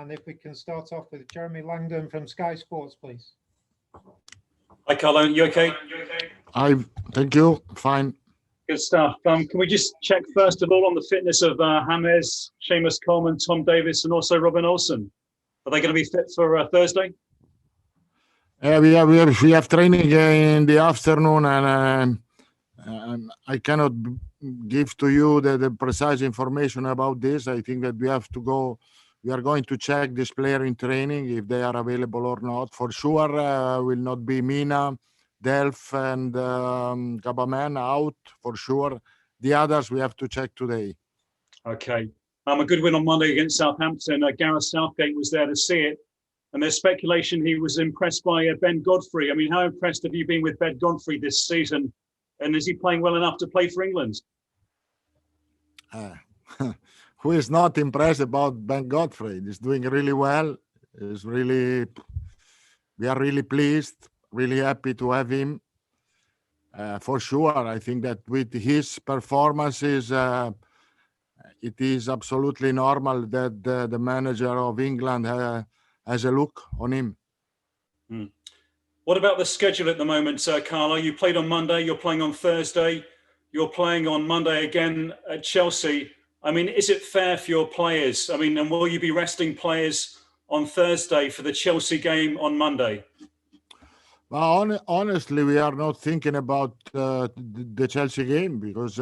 And if we can start off with Jeremy Langdon from Sky Sports, please. Hi, Carlo. You okay? Thank you. Fine. Good stuff. Can we just check first of all on the fitness of James, Seamus Coleman, Tom Davis, and also Robin Olsen? Are they going to be fit for Thursday? We have training in the afternoon, and I cannot give to you the precise information about this. I think that we have to go. We are going to check this player in training if they are available or not. For sure, will not be Mina, Delph, and Gabaman out for sure. The others we have to check today. Okay. A good win on Monday against Southampton. Gareth Southgate was there to see it. And there's speculation he was impressed by Ben Godfrey. I mean, how impressed have you been with Ben Godfrey this season? And is he playing well enough to play for England? Who is not impressed about Ben Godfrey? He's doing really well. We are really pleased, really happy to have him. For sure, I think that with his performances, it is absolutely normal that the manager of England has a look on him. What about the schedule at the moment, Carlo? You played on Monday, you're playing on Thursday, you're playing on Monday again at Chelsea. I mean, is it fair for your players? I mean, and will you be resting players on Thursday for the Chelsea game on Monday? Well, honestly, we are not thinking about the Chelsea game because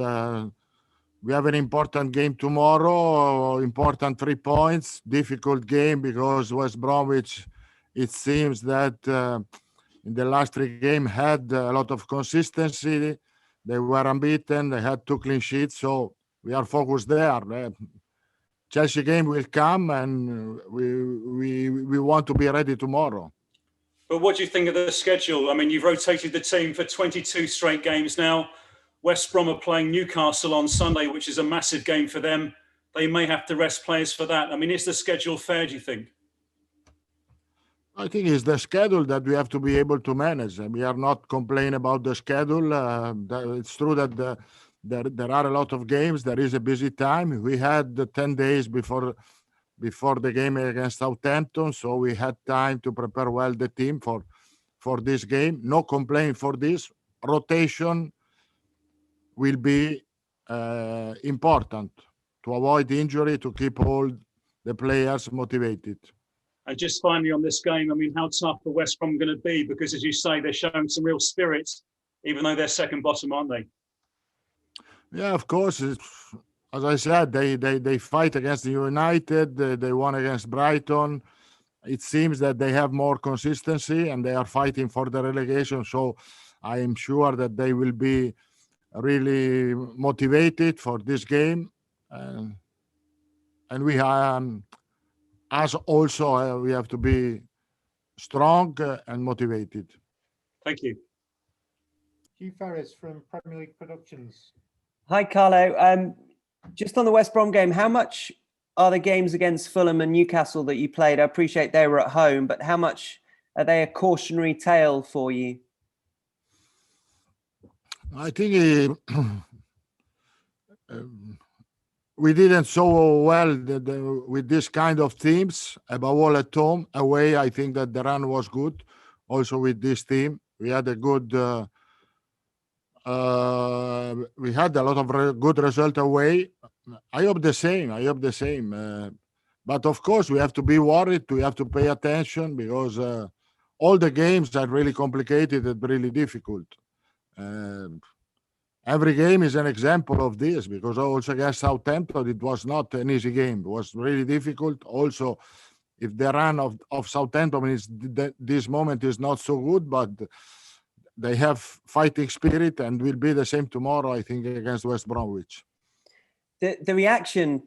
we have an important game tomorrow, important 3 points, difficult game because West Bromwich, it seems that in the last 3 games had a lot of consistency. They were unbeaten. They had 2 clean sheets. So we are focused there. Chelsea game will come and we want to be ready tomorrow. But what do you think of the schedule? I mean, you've rotated the team for 22 straight games now. West Brom are playing Newcastle on Sunday, which is a massive game for them. They may have to rest players for that. I mean, is the schedule fair, do you think? I think it's the schedule that we have to be able to manage. We are not complaining about the schedule. It's true that there are a lot of games. There is a busy time. We had the 10 days before the game against Southampton, so we had time to prepare well the team for this game. No complaint for this. Rotation will be important to avoid injury, to keep all the players motivated. And just finally on this game, I mean, how tough are West Brom going to be? Because as you say, they're showing some real spirit, even though they're second bottom, aren't they? Yeah, of course. As I said, they fight against the United. They won against Brighton. It seems that they have more consistency and they are fighting for the relegation. So I am sure that they will be really motivated for this game. And we we have to be strong and motivated. Thank you. Hugh Ferris from Premier League Productions. Hi, Carlo. Just on the West Brom game, how much are the games against Fulham and Newcastle that you played? I appreciate they were at home, but how much are they a cautionary tale for you? I think we didn't so well with this kind of teams, above all at home. Away, I think that the run was good. Also with this team, we had a good. We had a lot of good result away. I hope the same. But of course, we have to be worried. We have to pay attention because all the games are really complicated and really difficult. Every game is an example of this because also against Southampton, it was not an easy game. It was really difficult. Also, if the run of Southampton this moment is not so good, but they have fighting spirit and will be the same tomorrow, I think, against West Bromwich. The reaction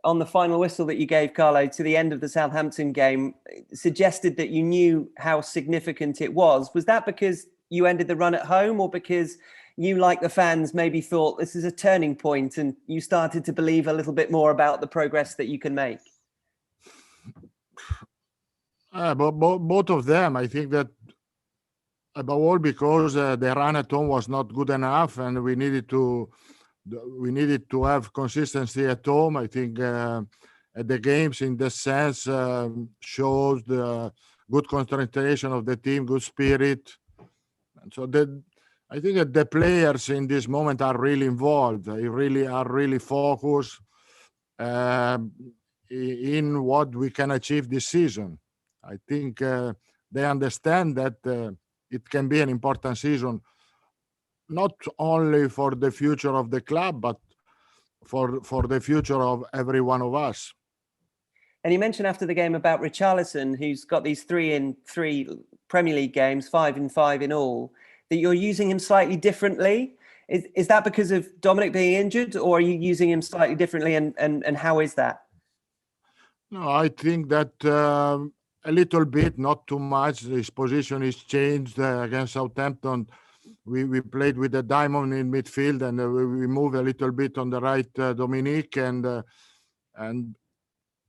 on the final whistle that you gave, Carlo, to the end of the Southampton game suggested that you knew how significant it was. Was that because you ended the run at home or because you, like the fans, maybe thought this is a turning point and you started to believe a little bit more about the progress that you can make? Both of them. I think that above all because the run at home was not good enough and we needed to have consistency at home. I think at the games in the sense shows the good concentration of the team, good spirit. And so I think that the players in this moment are really involved. They really are really focused in what we can achieve this season. I think they understand that it can be an important season, not only for the future of the club, but for the future of every one of us. And you mentioned after the game about Richarlison, who's got these 3 in 3 Premier League games, 5 in 5 in all, that you're using him slightly differently. Is that because of Dominic being injured, or are you using him slightly differently? And how is that? No, I think that a little bit, not too much. His position is changed against Southampton. We played with the diamond in midfield, and we moved a little bit on the right, Dominic, and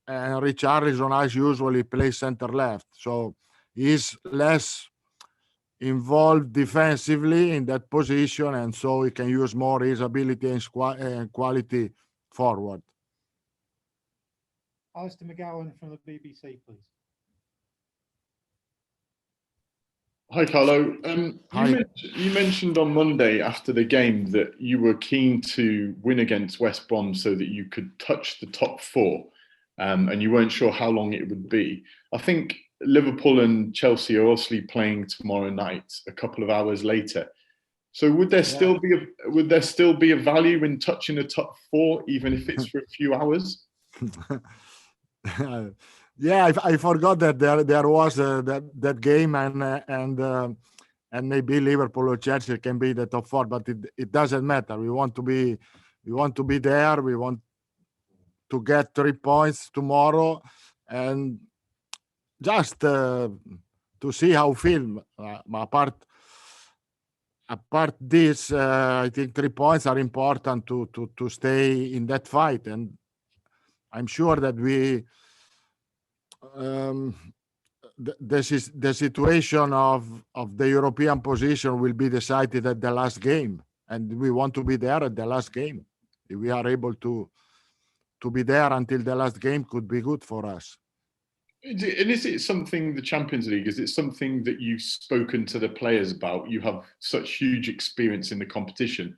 Richarlison as usually plays center left. So he's less involved defensively in that position, and so he can use more his ability and quality forward. Alistair McGowan from the BBC, please. Hi, Carlo. Hi. You mentioned on Monday after the game that you were keen to win against West Brom so that you could touch the top 4, and you weren't sure how long it would be. I think Liverpool and Chelsea are obviously playing tomorrow night, a couple of hours later. So would there still be a value in touching the top 4, even if it's for a few hours? Yeah, I forgot that there was that game, and maybe Liverpool or Chelsea can be the top 4, but it doesn't matter. We want to be there. We want to get 3 points tomorrow, and just to see how feel. Apart this, I think 3 points are important to stay in that fight, and I'm sure that the situation of the European position will be decided at the last game, and we want to be there at the last game. If we are able to be there until the last game, could be good for us. Is it something, the Champions League, is it something that you've spoken to the players about? You have such huge experience in the competition.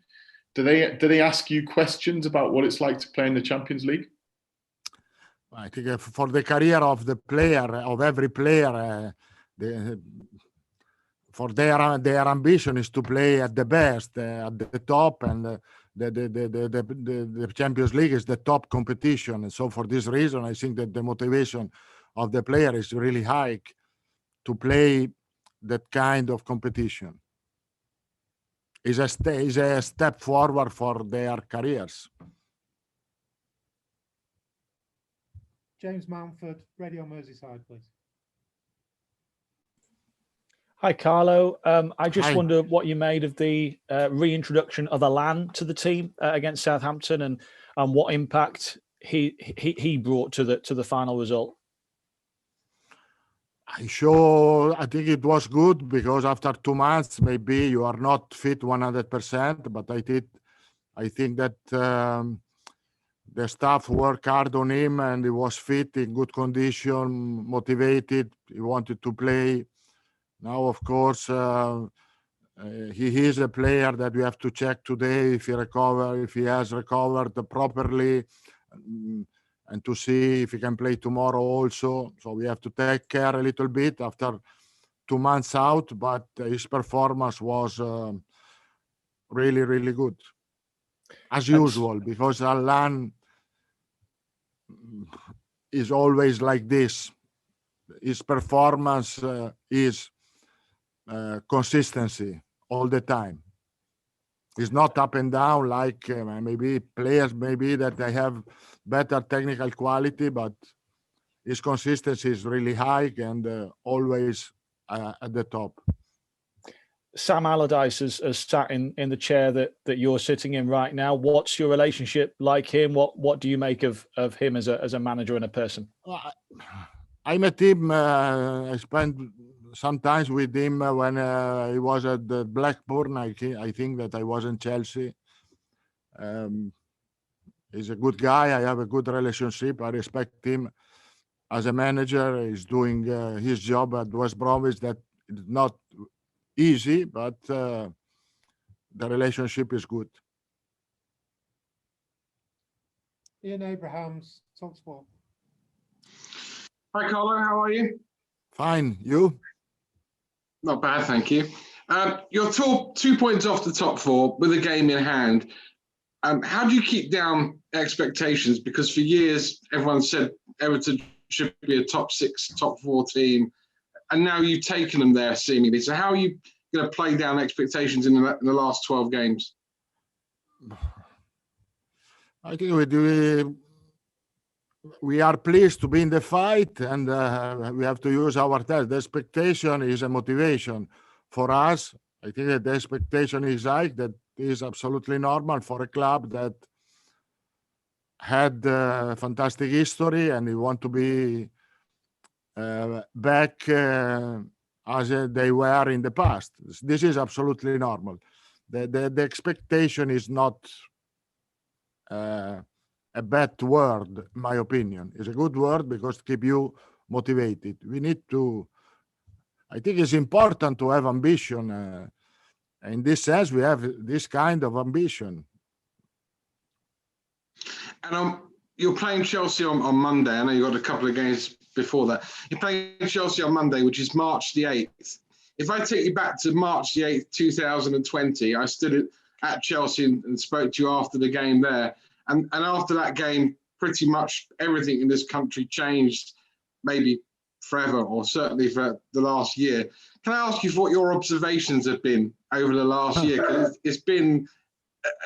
Do they ask you questions about what it's like to play in the Champions League? I think for the career of the player, of every player, for their ambition is to play at the best, at the top, and the Champions League is the top competition. And so for this reason, I think that the motivation of the player is really high to play that kind of competition. Is a step forward for their careers. James Mountford, Radio Merseyside, please. Hi, Carlo. I just Hi. wonder what you made of the reintroduction of Alan to the team against Southampton, and what impact he brought to the final result. I think it was good because after 2 months, maybe you are not fit 100%, but I think that the staff worked hard on him, and he was fit, in good condition, motivated. He wanted to play. Now, of course, he is a player that we have to check today if he has recovered properly, and to see if he can play tomorrow also. So we have to take care a little bit after 2 months out, but his performance was really, really good. As usual, because Alan is always like this. His performance is consistency all the time. It's not up and down like maybe players that they have better technical quality, but his consistency is really high and always at the top. Sam Allardyce has sat in the chair that you're sitting in right now. What's your relationship like him? What do you make of him as a manager and a person? I met him. I spent some time with him when he was at the Blackburn. I think that I was in Chelsea. He's a good guy. I have a good relationship. I respect him as a manager. He's doing his job at West Bromwich. That it's not easy, but the relationship is good. Ian Abrahams, Talksport. Hi, Carlo. How are you? Fine. You? Not bad, thank you. You're 2 points off the top four with a game in hand. How do you keep down expectations? Because for years, everyone said Everton should be a top 6, top 4 team. And now you've taken them there, seemingly. So how are you going to play down expectations in the last 12 games? I think we are pleased to be in the fight, and we have to use our test. The expectation is a motivation for us. I think that the expectation is high. That is absolutely normal for a club that had fantastic history, and we want to be back as they were in the past. This is absolutely normal. The expectation is not a bad word, in my opinion. It's a good word because it keeps you motivated. We need to, I think it's important to have ambition. In this sense, we have this kind of ambition. And you're playing Chelsea on Monday. I know you've got a couple of games before that. You're playing Chelsea on Monday, which is March the 8th. If I take you back to March the 8th, 2020, I stood at Chelsea and spoke to you after the game there. And after that game, pretty much everything in this country changed, maybe forever, or certainly for the last year. Can I ask you for what your observations have been over the last year? 'Cause it's been,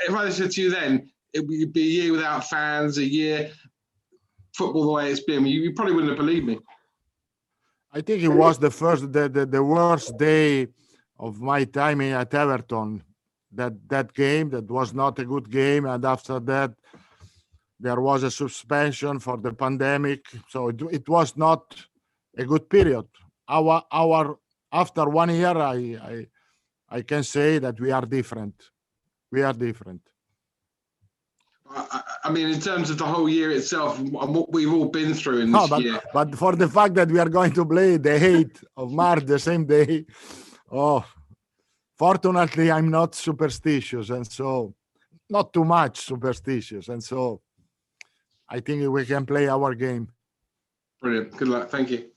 if I said to you then, it would be a year without fans, a year, football the way it's been, you probably wouldn't have believed me. I think it was the worst day of my time at Everton. That game, that was not a good game, and after that there was a suspension for the pandemic, so it was not a good period. Our after 1 year, I can say that we are different. We are different. I mean, in terms of the whole year itself and what we've all been through in this year. But for the fact that we are going to play the 8th of March, the same day, fortunately, I'm not superstitious, and so not too much superstitious, and so I think we can play our game. Brilliant. Good luck. Thank you.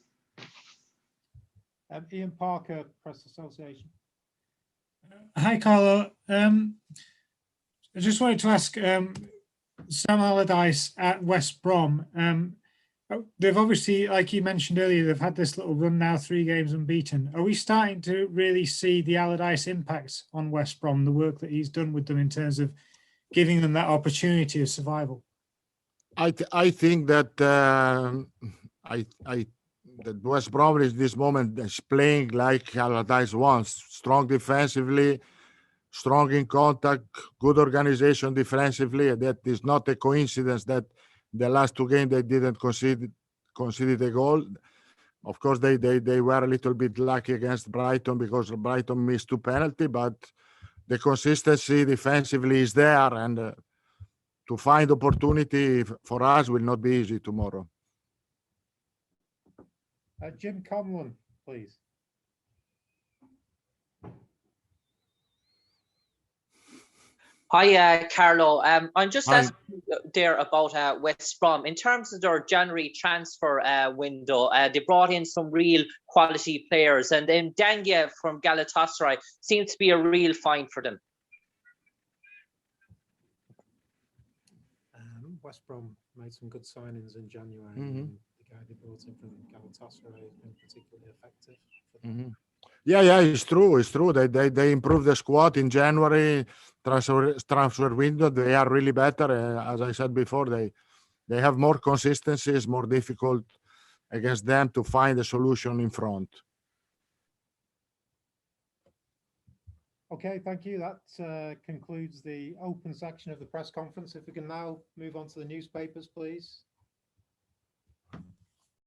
Ian Parker, Press Association. Hi, Carlo. I just wanted to ask Sam Allardyce at West Brom. They've obviously, like you mentioned earlier, they've had this little run now, 3 games unbeaten. Are we starting to really see the Allardyce impact on West Brom, the work that he's done with them in terms of giving them that opportunity of survival? I think that that West Brom is this moment is playing like Allardyce wants, strong defensively, strong in contact, good organization defensively. That is not a coincidence that the last 2 games they didn't concede a goal. Of course, they were a little bit lucky against Brighton because Brighton missed 2 penalties, but the consistency defensively is there, and to find opportunity for us will not be easy tomorrow. Jim Conlon, please. Hi, Carlo. I'm just asking there about West Brom. In terms of their January transfer window, they brought in some real quality players, and then Danga from Galatasaray seems to be a real find for them. West Brom made some good signings in January. Mm-hmm. The guy they brought in from Galatasaray has been particularly effective for them. Mm-hmm. Yeah, it's true. It's true. They improved the squad in January transfer window. They are really better. As I said before, they have more consistency. It's more difficult against them to find a solution in front. Okay, thank you. That concludes the open section of the press conference. If we can now move on to the newspapers, please.